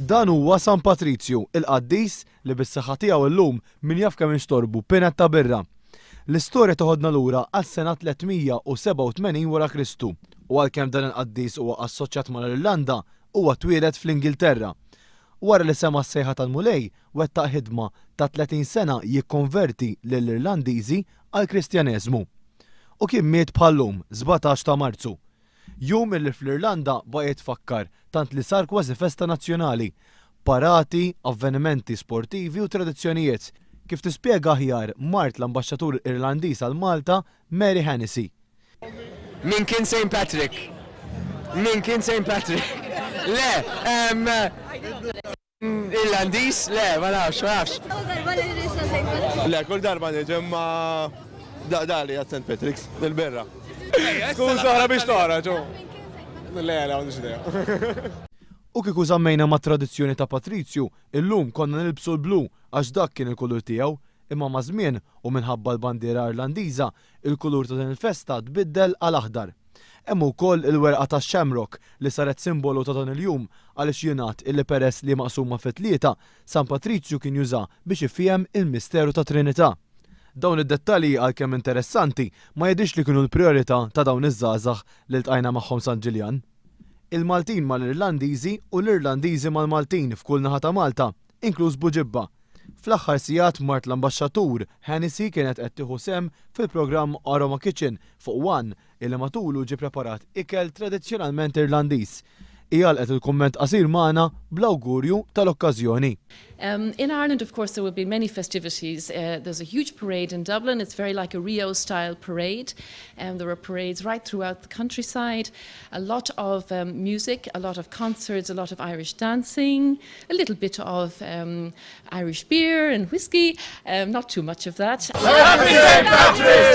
Dan huwa San Patrizju, il-qaddis li bis-saħħa tiegħu llum min jaf kemm inxtorbu pinet ta' Birra. L-istorja toħodna lura għas-sena 387 wara Kristu u għalkemm dan il-qaddis huwa assoċjat mal-Irlanda huwa twieled fl-Ingilterra. Wara li sema s-sejħa tal-mulej wettaq ħidma ta' 30 sena jikkonverti lill-Irlandiżi għall-Kristjaneżmu. U kien miet bħallum 17 ta' Marzu. Jum illi fl-Irlanda baqa' jitfakkar tant li sar kważi festa nazzjonali, parati, avvenimenti sportivi u tradizzjonijiet, kif tispjega aħjar Mart l-Ambaxxatur Irlandiż għal Malta Mary Hennessy. Min kien St. Patrick? Min kien St. Patrick? Le, Irlandiż? Le, ma nafx. Le, kull darba niġem ma dali għat St. Patrick's, il-Birra. Skuża ħra biex toħra, ġo. Le, għandix idea. U kieku żammejna ma' tradizzjoni ta' Patrizju, illum konna nilbsu l-blu għax dak kien il-kulur tiegħu, imma ma' żmien u minħabba l-bandiera Irlandiża, il-kulur ta' din il-festa tbiddel għal-aħdar. Hemm ukoll il-werqa tas-Shamrock li saret simbolu ta' dan il-jum għaliex jingħad illi peress li maqsuma fit-tlieta, San Patrizju kien juża biex ifhem il-misteru ta' Trinità. Dawn id-dettalji għalkemm interessanti ma jidhirx li kienu l-prijorità ta' dawn iż-żgħażagħ li ltqajna magħhom San Giljan. Il-Maltin mal-Irlandiżi u l-Irlandiżi mal-Maltin f'kull naħa ta' Malta, inkluż Bugibba. Fl-aħħar sigħat Mart l-Ambaxxatur Hennessy kienet qed tieħu sehem fil-programm Aroma Kitchen fuq One illi matulu ġie preparat ikel tradizzjonalment Irlandiż. Jalqet il-kumment qasir magħna bl-awgurju tal-okkażjoni. In Ireland, of course, there will be many festivities. There's a huge parade in Dublin. It's very like a Rio-style parade. There are parades right throughout the countryside. A lot of music, a lot of concerts, a lot of Irish dancing, a little bit of Irish beer and whiskey. Not too much of that. Happy St. Patrick's!